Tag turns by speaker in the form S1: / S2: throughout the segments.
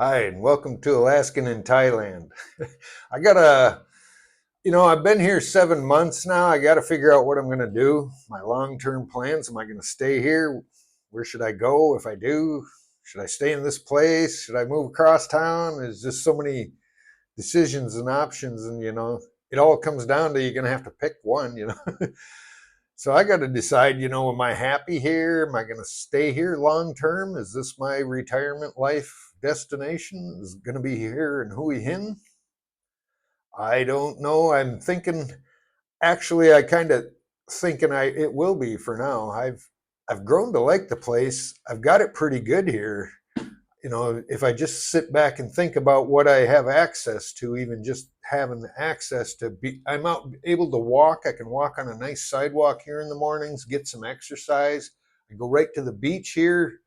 S1: Hi, and welcome to Alaskan in Thailand. I gotta, I've been here 7 months now. I gotta figure out what I'm gonna do. My long-term plans. Am I gonna stay here? Where should I go if I do? Should I stay in this place? Should I move across town? There's just so many decisions and options, and it all comes down to you're gonna have to pick one. So I got to decide, am I happy here? Am I going to stay here long term? Is this my retirement life destination? Is it going to be here in Hui Hin? I don't know. I'm thinking, actually, I kind of thinking it will be for now. I've grown to like the place. I've got it pretty good here. If I just sit back and think about what I have access to, even just having access to I'm out able to walk. I can walk on a nice sidewalk here in the mornings, get some exercise. I go right to the beach here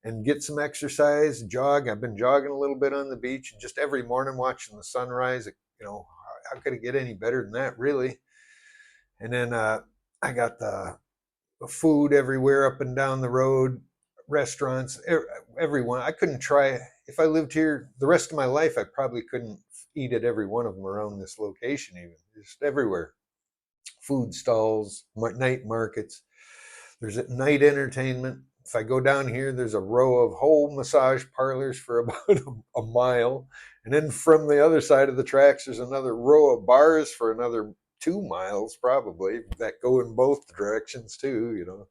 S1: and get some exercise, jog. I've been jogging a little bit on the beach and just every morning watching the sunrise. How could it get any better than that, really? And then I got the food everywhere up and down the road, restaurants, everyone. I couldn't try, if I lived here the rest of my life, I probably couldn't eat at every one of them around this location, even just everywhere. Food stalls, night markets, there's night entertainment. If I go down here, there's a row of whole massage parlors for about a mile. And then from the other side of the tracks, there's another row of bars for another 2 miles, probably, that go in both directions, too.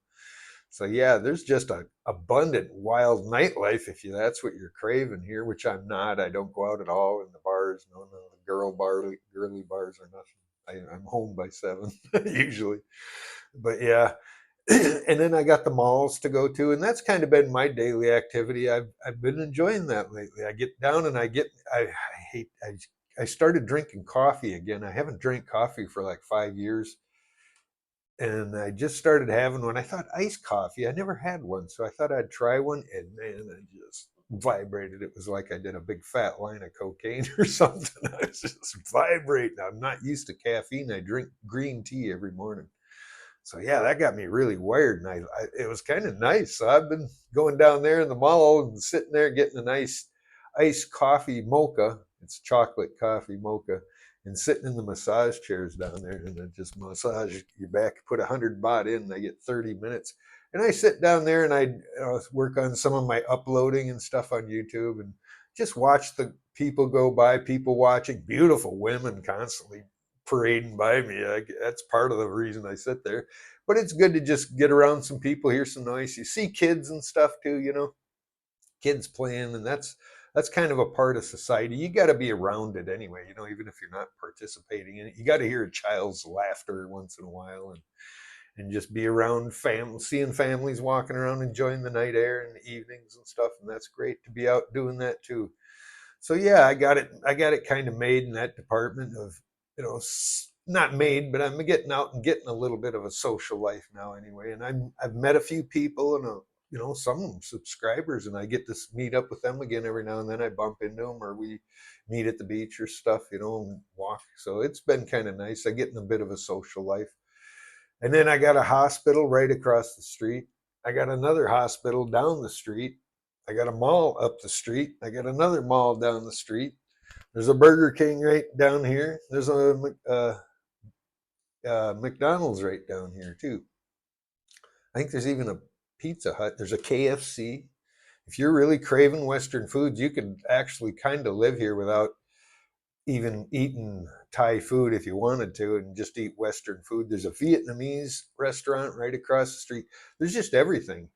S1: So, yeah, there's just a abundant wild nightlife if that's what you're craving here, which I'm not. I don't go out at all in the bars, no, the girly bars or nothing. I'm home by 7 usually. But yeah, and then I got the malls to go to, and that's kind of been my daily activity. I've been enjoying that lately. I get down and I hate I started drinking coffee again. I haven't drank coffee for like 5 years, and I just started having one. I thought iced coffee. I never had one, so I thought I'd try one, and man, I just vibrated. It was like I did a big fat line of cocaine or something. I was just vibrating. I'm not used to caffeine. I drink green tea every morning. So yeah, that got me really wired, and it was kind of nice. So I've been going down there in the mall and sitting there getting a nice iced coffee mocha. It's chocolate coffee mocha, and sitting in the massage chairs down there, and then just massage your back. Put 100 baht in, and I get 30 minutes. And I sit down there and I work on some of my uploading and stuff on YouTube, and just watch the people go by. People watching, beautiful women constantly parading by me. That's part of the reason I sit there. But it's good to just get around some people, hear some noise. You see kids and stuff too, kids playing, and that's kind of a part of society. You got to be around it anyway, even if you're not participating in it. You got to hear a child's laughter once in a while, and just be around seeing families walking around enjoying the night air in the evenings and stuff. And that's great to be out doing that too. So yeah, I got it kind of made in that department of, not made, but I'm getting out and getting a little bit of a social life now anyway. And I've met a few people, and some subscribers, and I get to meet up with them again every now and then. I bump into them, or we meet at the beach or stuff, and walk. So it's been kind of nice. I get in a bit of a social life. And then I got a hospital right across the street. I got another hospital down the street. I got a mall up the street. I got another mall down the street. There's a Burger King right down here. There's a McDonald's right down here too. I think there's even a Pizza Hut. There's a KFC. If you're really craving Western foods, you could actually kind of live here without even eating Thai food if you wanted to, and just eat Western food. There's a Vietnamese restaurant right across the street. There's just everything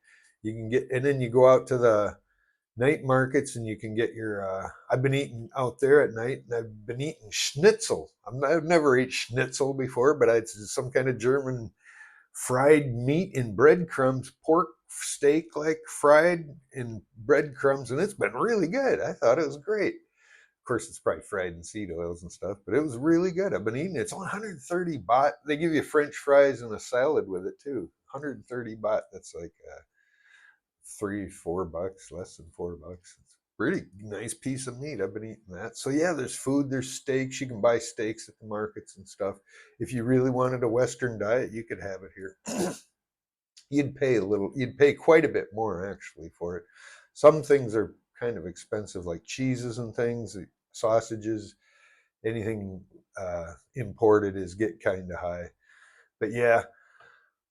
S1: you can get. And then you go out to the night markets and you can get your, I've been eating out there at night, and I've been eating schnitzel. I've never eaten schnitzel before, but it's some kind of German fried meat in breadcrumbs, pork steak like fried in breadcrumbs, and it's been really good. I thought it was great. Of course, it's probably fried in seed oils and stuff, but it was really good. I've been eating it. It's 130 baht. They give you French fries and a salad with it too. 130 baht. That's like 3, 4 bucks, less than 4 bucks. It's a pretty nice piece of meat. I've been eating that. So yeah, there's food, there's steaks. You can buy steaks at the markets and stuff. If you really wanted a Western diet, you could have it here. You'd pay quite a bit more actually for it. Some things are kind of expensive, like cheeses and things, sausages, anything imported is get kind of high. But yeah,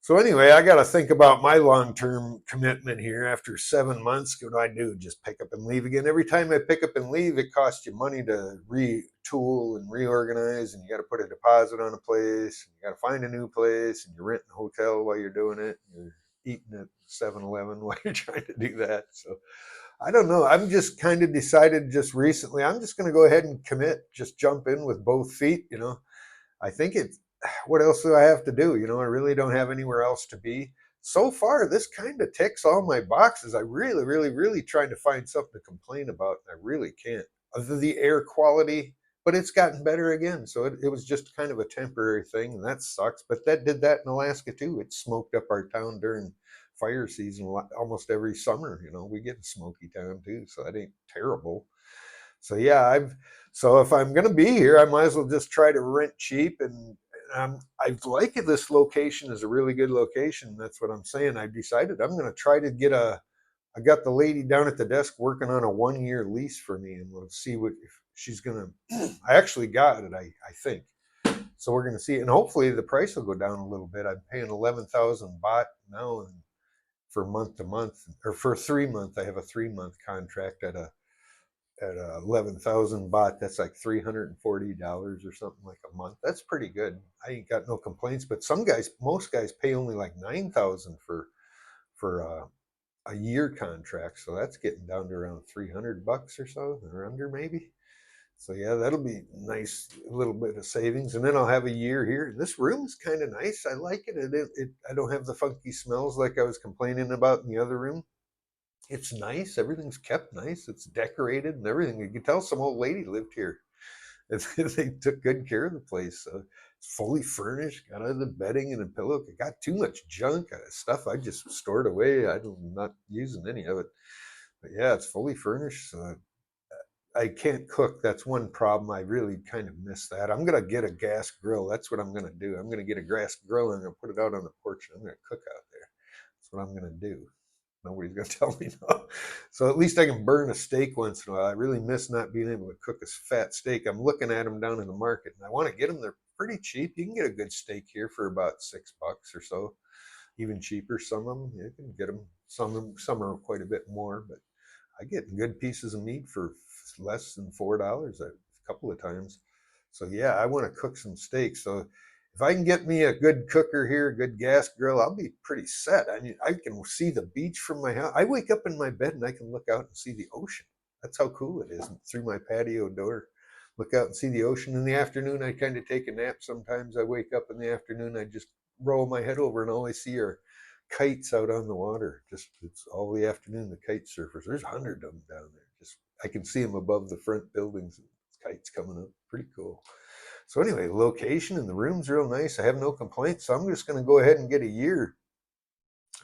S1: so anyway, I got to think about my long-term commitment here. After 7 months, what do I do? Just pick up and leave again? Every time I pick up and leave, it costs you money to retool and reorganize, and you got to put a deposit on a place, and you got to find a new place, and you're renting a hotel while you're doing it. You're eating at 7-Eleven while you're trying to do that. So I don't know. I'm just kind of decided just recently, I'm just going to go ahead and commit, just jump in with both feet. I think it, what else do I have to do? I really don't have anywhere else to be. So far, this kind of ticks all my boxes. I really, really, really trying to find something to complain about. And I really can't. Other than the air quality, but it's gotten better again. So it was just kind of a temporary thing, and that sucks. But that did that in Alaska too. It smoked up our town during fire season almost every summer. We get a smoky town too, so that ain't terrible. So yeah, so if I'm gonna be here, I might as well just try to rent cheap. And I like it. This location is a really good location. That's what I'm saying. I decided I'm gonna try to get a. I got the lady down at the desk working on a 1-year lease for me, and we'll see what if she's gonna. I actually got it. I think. So we're gonna see, and hopefully the price will go down a little bit. I'm paying 11,000 baht now, and for month to month, or for 3 month, I have a 3-month contract at 11,000 baht. That's like $340 or something like a month. That's pretty good. I ain't got no complaints. But most guys pay only like 9,000 for a year contract. So that's getting down to around $300 or so, or under maybe. So yeah, that'll be nice, a little bit of savings, and then I'll have a year here. This room is kind of nice. I like it. I don't have the funky smells like I was complaining about in the other room. It's nice. Everything's kept nice. It's decorated and everything. You can tell some old lady lived here. They took good care of the place. So it's fully furnished. Got all the bedding and a pillow. It got too much junk stuff. I just stored away. I'm not using any of it. But yeah, it's fully furnished. So I can't cook. That's one problem. I really kind of miss that. I'm gonna get a gas grill. That's what I'm gonna do. I'm gonna get a gas grill and I'm gonna put it out on the porch. And I'm gonna cook out there. That's what I'm gonna do. Nobody's gonna tell me no. So at least I can burn a steak once in a while. I really miss not being able to cook a fat steak. I'm looking at them down in the market, and I want to get them. They're pretty cheap. You can get a good steak here for about $6 or so, even cheaper. Some of them you can get them. Some are quite a bit more, but I get good pieces of meat for less than $4 a couple of times. So yeah, I want to cook some steak. So if I can get me a good cooker here, a good gas grill, I'll be pretty set. I mean, I can see the beach from my house. I wake up in my bed and I can look out and see the ocean. That's how cool it is. Through my patio door, look out and see the ocean. In the afternoon, I kind of take a nap. Sometimes I wake up in the afternoon, I just roll my head over and all I see are kites out on the water. Just it's all the afternoon. The kite surfers. There's 100 of them down there. Just I can see them above the front buildings. Kites coming up. Pretty cool. So anyway, location and the room's real nice. I have no complaints. So I'm just going to go ahead and get a year.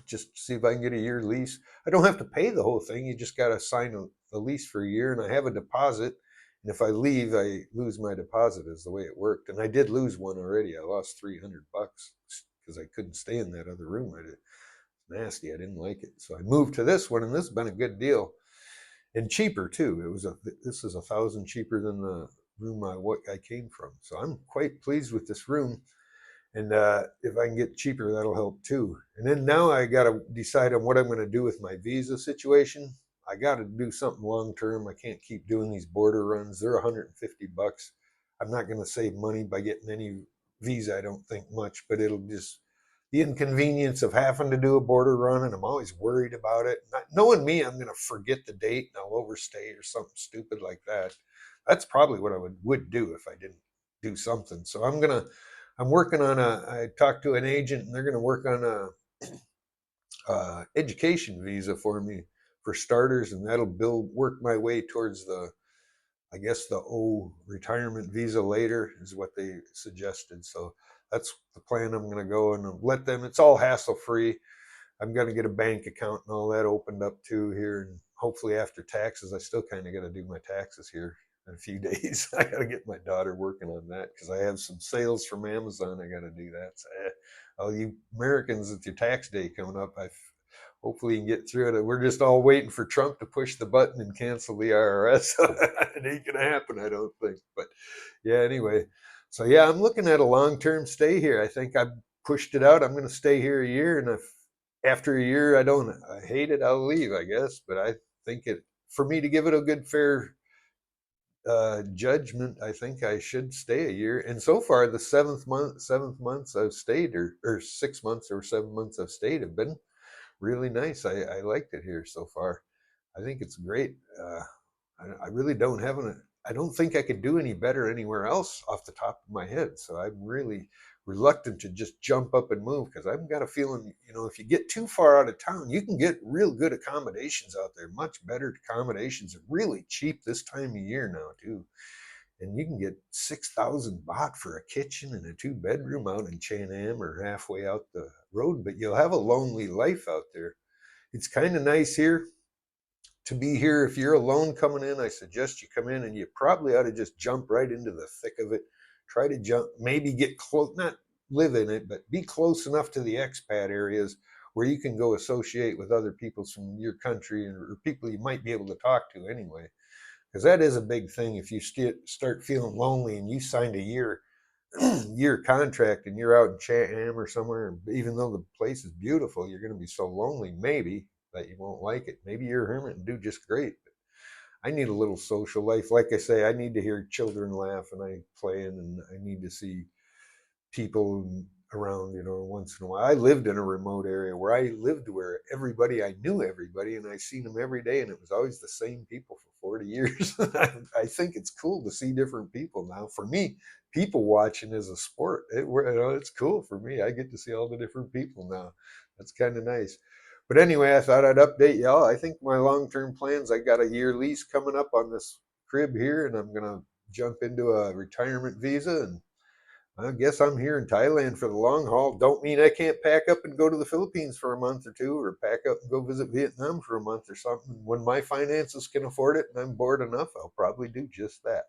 S1: Just see if I can get a year lease. I don't have to pay the whole thing. You just got to sign a lease for a year, and I have a deposit. And if I leave, I lose my deposit. Is the way it worked. And I did lose one already. I lost $300 because I couldn't stay in that other room. Nasty. I didn't like it. So I moved to this one, and this has been a good deal and cheaper too. This is 1,000 cheaper than the room I came from. So I'm quite pleased with this room. And if I can get cheaper, that'll help too. And then now I got to decide on what I'm going to do with my visa situation. I got to do something long term. I can't keep doing these border runs. They're $150. I'm not going to save money by getting any visa. I don't think much, but it'll just the inconvenience of having to do a border run, and I'm always worried about it. Not, knowing me, I'm going to forget the date and I'll overstay or something stupid like that. That's probably what I would do if I didn't do something. So I'm working on I talked to an agent, and they're going to work on a education visa for me for starters, and that'll work my way towards I guess the retirement visa later is what they suggested. So that's the plan. I'm going to go and let them. It's all hassle free. I'm going to get a bank account and all that opened up too here, and hopefully after taxes, I still kind of got to do my taxes here in a few days. I got to get my daughter working on that because I have some sales from Amazon. I got to do that. So, all you Americans, with your tax day coming up, hopefully you can get through it. We're just all waiting for Trump to push the button and cancel the IRS. It ain't gonna happen, I don't think. But yeah, anyway. So yeah, I'm looking at a long-term stay here. I think I've pushed it out. I'm gonna stay here a year, and if after a year I hate it, I'll leave, I guess. But I think it for me to give it a good fair judgment, I think I should stay a year. And so far, the seventh months I've stayed, or 6 months or 7 months I've stayed, have been really nice. I liked it here so far. I think it's great. I really don't have an. I don't think I could do any better anywhere else off the top of my head. So I'm really reluctant to just jump up and move because I've got a feeling, if you get too far out of town, you can get real good accommodations out there, much better accommodations, and really cheap this time of year now too. And you can get 6,000 baht for a kitchen and a 2 bedroom out in Chanam or halfway out the road, but you'll have a lonely life out there. It's kind of nice here to be here. If you're alone coming in, I suggest you come in, and you probably ought to just jump right into the thick of it. Try to jump, maybe get close, not live in it, but be close enough to the expat areas where you can go associate with other people from your country, or people you might be able to talk to anyway. Because that is a big thing. If you start feeling lonely and you signed a year contract and you're out in Chatham or somewhere, even though the place is beautiful, you're going to be so lonely maybe that you won't like it. Maybe you're a hermit and do just great. But I need a little social life. Like I say, I need to hear children laugh and I playing, and I need to see people around, once in a while. I lived in a remote area where I knew everybody, and I seen them every day, and it was always the same people for 40 years. I think it's cool to see different people now. For me, people watching is a sport. It's cool for me. I get to see all the different people now. That's kind of nice. But anyway, I thought I'd update y'all. I think my long-term plans, I got a year lease coming up on this crib here, and I'm going to jump into a retirement visa, and I guess I'm here in Thailand for the long haul. Don't mean I can't pack up and go to the Philippines for a month or two, or pack up and go visit Vietnam for a month or something. When my finances can afford it and I'm bored enough, I'll probably do just that.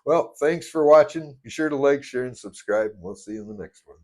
S1: Well, thanks for watching. Be sure to like, share, and subscribe. We'll see you in the next one.